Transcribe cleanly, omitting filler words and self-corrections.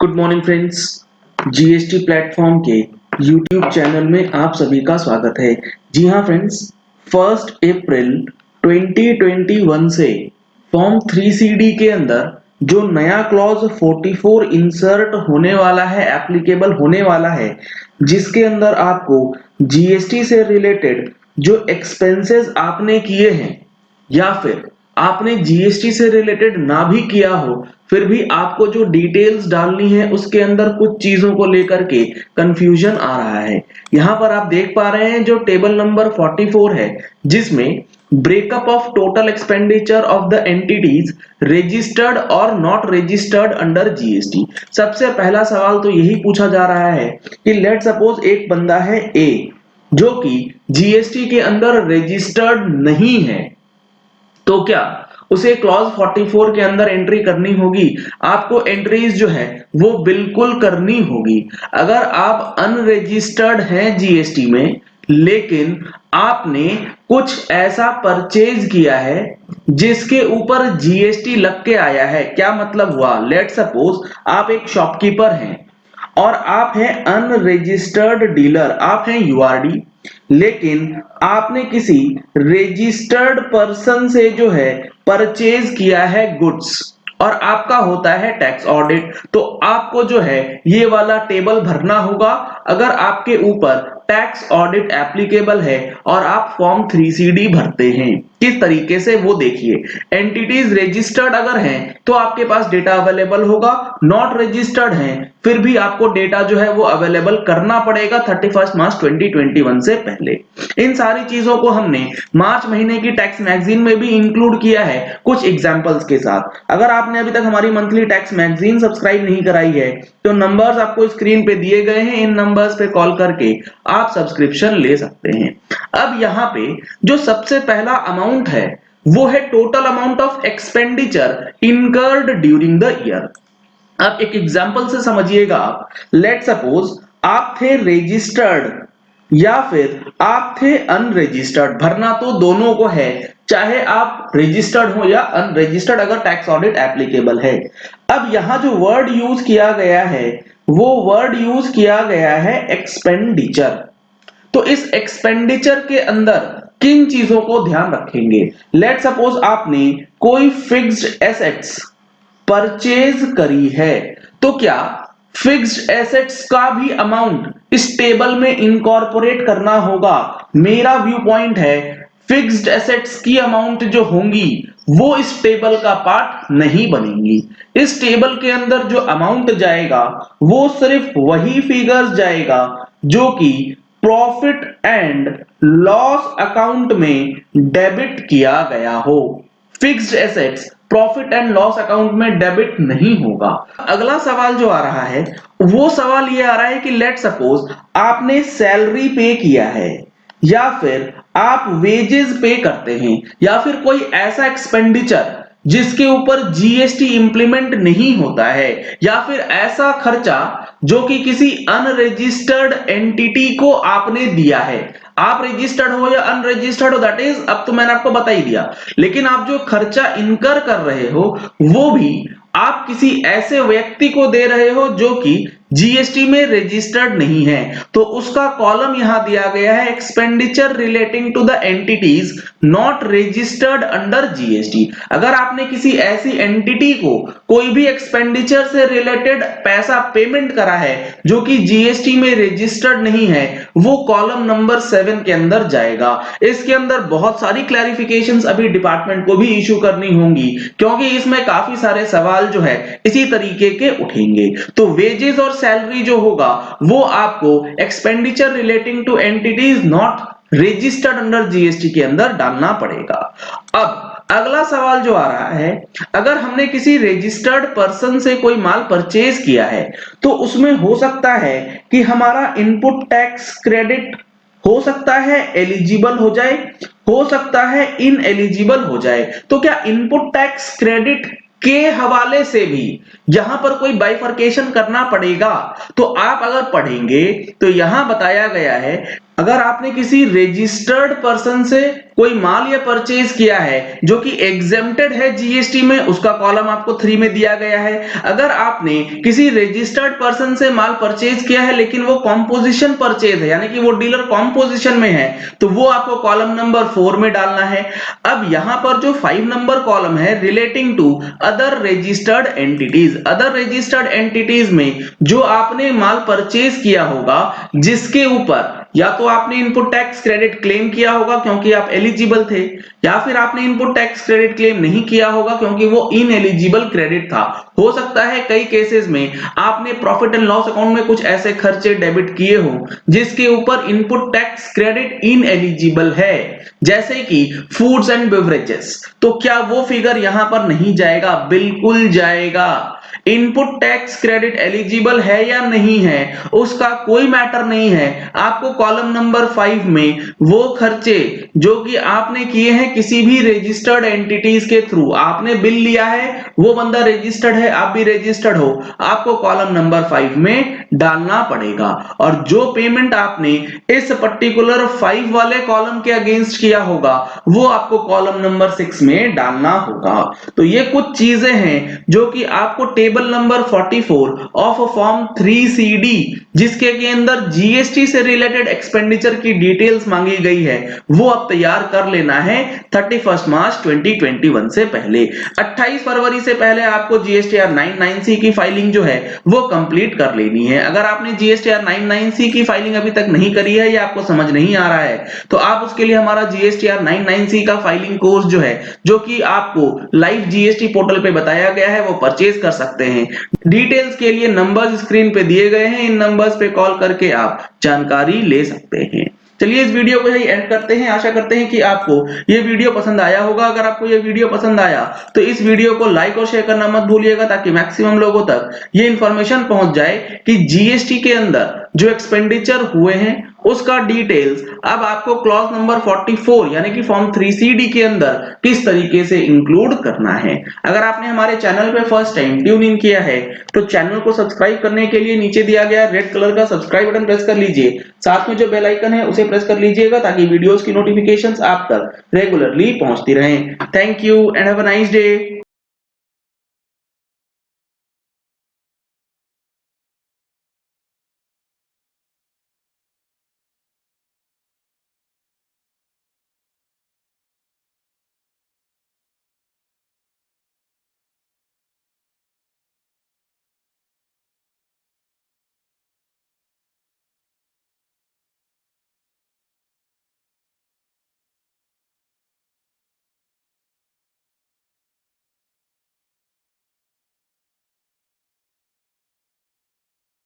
Good morning friends. GST platform के YouTube channel में आप सभी का स्वागत है। जी हाँ फ्रेंड्स, 1 अप्रैल 2021 से फॉर्म 3CD के अंदर जो नया क्लॉज 44 इंसर्ट होने वाला है, एप्लीकेबल होने वाला है, जिसके अंदर आपको जीएसटी से रिलेटेड जो एक्सपेंसेस आपने किए हैं या फिर आपने जीएसटी से रिलेटेड ना भी किया हो, फिर भी आपको जो डिटेल्स डालनी है उसके अंदर कुछ चीजों को लेकर के कंफ्यूजन आ रहा है। यहां पर आप देख पा रहे हैं जो टेबल नंबर 44 है, जिसमें breakup of total expenditure of the entities registered और नॉट रजिस्टर्ड अंडर जीएसटी। सबसे पहला सवाल तो यही पूछा जा रहा है कि लेट सपोज एक बंदा है ए, जो कि जीएसटी के अंदर रजिस्टर्ड नहीं है, तो क्या उसे क्लॉज 44 के अंदर एंट्री करनी होगी? आपको एंट्रीज जो है वो बिल्कुल करनी होगी। अगर आप अनरजिस्टर्ड हैं जीएसटी में, लेकिन आपने कुछ ऐसा परचेज किया है जिसके ऊपर जीएसटी लग के आया है, क्या मतलब हुआ? लेट सपोज आप एक शॉपकीपर हैं और आप हैं अनरजिस्टर्ड डीलर, आप हैं यूआरडी, लेकिन आपने किसी रजिस्टर्ड पर्सन से जो है परचेज किया है गुड्स और आपका होता है टैक्स ऑडिट, तो आपको जो है ये वाला टेबल भरना होगा। अगर आपके ऊपर टैक्स ऑडिट एप्लीकेबल है और आप फॉर्म 3CD भरते हैं, किस तरीके से वो देखिए। एंटिटीज रजिस्टर्ड अगर हैं तो आपके पास डेटा अवेलेबल होगा, नॉट रजिस्टर्ड हैं फिर भी आपको डेटा जो है वो अवेलेबल करना पड़ेगा 31 मार्च 2021 से पहले। इन सारी चीजों को हमने मार्च महीने की टैक्स मैगजीन में भी इंक्लूड किया है कुछ एग्जांपल्स के साथ। अगर आपने अभी तक हमारी मंथली टैक्स मैगजीन सब्सक्राइब नहीं कराई है तो नंबर्स आपको स्क्रीन पे दिए गए हैं, इन नंबर्स पे कॉल करके आप सब्सक्रिप्शन ले सकते हैं। अब यहाँ पे जो सबसे पहला अमाउंट है वो है total amount of expenditure incurred during the year. अब एक एग्जांपल से समझिएगा आप। लेट सपोज आप थे रजिस्टर्ड या फिर आप थे अनरजिस्टर्ड, भरना तो दोनों को है, चाहे आप रजिस्टर्ड हो या अनरजिस्टर्ड, अगर टैक्स ऑडिट एप्लीकेबल है। अब यहां जो वर्ड यूज किया गया है वो वर्ड यूज किया गया है एक्सपेंडिचर। तो इस एक्सपेंडिचर के अंदर किन चीजों को ध्यान रखेंगे? लेट सपोज आपने कोई फिक्स्ड एसेट्स परचेज करी है, तो क्या फिक्स्ड एसेट्स का भी अमाउंट इस टेबल में इनकॉर्पोरेट करना होगा? मेरा व्यू पॉइंट है फिक्स्ड एसेट्स की अमाउंट जो होंगी वो इस टेबल का पार्ट नहीं बनेंगी। इस टेबल के अंदर जो अमाउंट जाएगा वो सिर्फ वही फिगर्स जाएगा जो कि प्रॉफिट एंड लॉस अकाउंट में डेबिट किया गया हो। Fixed assets profit and loss account में डेबिट नहीं होगा। अगला सवाल जो आ रहा है वो सवाल ये आ रहा है कि लेट सपोज आपने सैलरी पे किया है या फिर आप वेजेस पे करते हैं या फिर कोई ऐसा एक्सपेंडिचर जिसके ऊपर जीएसटी इंप्लीमेंट नहीं होता है, या फिर ऐसा खर्चा जो कि किसी अनरजिस्टर्ड एंटिटी को आपने दिया है। आप रजिस्टर्ड हो या अनरजिस्टर्ड हो, दैट इज अब तो मैंने आपको बता ही दिया, लेकिन आप जो खर्चा इनकर कर रहे हो वो भी आप किसी ऐसे व्यक्ति को दे रहे हो जो कि जीएसटी में रजिस्टर्ड नहीं है, तो उसका कॉलम यहां दिया गया है expenditure relating to the entities not registered under GST. अगर आपने किसी ऐसी एंटिटी को कोई भी एक्सपेंडिचर से रिलेटेड पैसा पेमेंट करा है जो कि जीएसटी में रजिस्टर्ड नहीं है, वो कॉलम नंबर 7 के अंदर जाएगा। इसके अंदर बहुत सारी क्लैरिफिकेशंस अभी डिपार्टमेंट को भी इशू करनी होंगी, क्योंकि इसमें काफी सारे सवाल जो है इसी तरीके के उठेंगे। तो वेजेस और सैलरी जो होगा वो आपको expenditure relating two entities not registered under GST के अंदर डालना पड़ेगा। अब अगला सवाल जो आ रहा है, अगर हमने किसी रजिस्टर्ड पर्सन से कोई माल परचेज किया है तो उसमें हो सकता है कि हमारा इनपुट टैक्स क्रेडिट हो सकता है एलिजिबल हो जाए, हो सकता है इन एलिजिबल हो जाए। तो क्या इनपुट टैक्स क्रेडिट के हवाले से भी यहां पर कोई बाइफर्केशन करना पड़ेगा? तो आप अगर पढ़ेंगे तो यहां बताया गया है अगर आपने किसी रजिस्टर्ड पर्सन से कोई माल या परचेज किया है जो कि एग्जेम्प्टेड है जीएसटी में, उसका कॉलम आपको 3 में दिया गया है। अगर आपने किसी रजिस्टर्ड पर्सन से माल परचेज किया है लेकिन वो कॉम्पोजिशन परचेज है, यानी कि वो डीलर कॉम्पोजिशन में है, तो वो आपको कॉलम नंबर 4 में डालना है। अब यहां पर जो 5 नंबर कॉलम है relating to other registered entities, other registered entities में जो आपने माल परचेज किया होगा जिसके ऊपर या तो आपने इनपुट टैक्स क्रेडिट क्लेम किया होगा क्योंकि आप एलिजिबल थे, या फिर आपने इनपुट टैक्स क्रेडिट क्लेम नहीं किया होगा क्योंकि वो इनएलिजिबल क्रेडिट था। हो सकता है कई केसेस में आपने प्रॉफिट एंड लॉस अकाउंट में कुछ ऐसे खर्चे डेबिट किए हो जिसके ऊपर इनपुट टैक्स क्रेडिट इनएलिजिबल है, जैसे कि फूड्स एंड बेवरेजेस। तो क्या वो फिगर यहां पर नहीं जाएगा? बिल्कुल जाएगा। इनपुट टैक्स क्रेडिट एलिजिबल है या नहीं है उसका कोई मैटर नहीं है। आपको कॉलम नंबर 5 में वो खर्चे जो कि आपने किए हैं किसी भी रजिस्टर्ड एंटिटीज के थ्रू, आपने बिल लिया है, वो बंदा रजिस्टर्ड है, आप भी रजिस्टर्ड हो, आपको कॉलम नंबर 5 में डालना पड़ेगा। और जो पेमेंट आपने इस पर्टिकुलर 5 वाले कॉलम के अगेंस्ट किया होगा वो आपको कॉलम नंबर 6 में डालना होगा। तो ये कुछ चीजें हैं जो कि आपको table number 44 of form 3CD, जिसके के अंदर जीएसटी से रिलेटेड एक्सपेंडिचर की डिटेल्स मांगी गई है, वो आप तैयार कर लेना है 31 मार्च 2021 से पहले। 28 फरवरी से पहले आपको जीएसटीआर 99C की फाइलिंग जो है वो कंप्लीट कर लेनी है। अगर आपने जीएसटीआर 99C की फाइलिंग अभी तक नहीं करी है या आपको समझ नहीं आ रहा है तो आप उसके लिए हमारा जीएसटीआर 99C का फाइलिंग कोर्स जो है, जो कि आपको लाइव जीएसटी पोर्टल पे बताया गया है, वो परचेज कर सकते हैं। डिटेल्स के लिए नंबर्स स्क्रीन पे दिए गए हैं, इन नंबर्स पे कॉल करके आप जानकारी ले सकते हैं। चलिए इस वीडियो को यही एंड करते हैं। आशा करते हैं कि आपको ये वीडियो पसंद आया होगा। अगर आपको ये वीडियो पसंद आया तो इस वीडियो को लाइक और शेयर करना मत भूलिएगा ताकि मैक्सिमम लोगों तक ये इंफॉर्मेशन पहुंच जाए कि जीएसटी के अंदर जो एक्सपेंडिचर हुए हैं उसका डिटेल्स अब आपको क्लॉज नंबर 44 यानी कि फॉर्म 3CD के अंदर किस तरीके से इंक्लूड करना है। अगर आपने हमारे चैनल पे फर्स्ट टाइम ट्यून इन किया है तो चैनल को सब्सक्राइब करने के लिए नीचे दिया गया रेड कलर का सब्सक्राइब बटन प्रेस कर लीजिए, साथ में जो बेल आइकन है उसे प्रेस कर लीजिएगा ताकि वीडियोस की नोटिफिकेशंस आप तक रेगुलरली पहुंचती रहें। Thank you and have a nice day.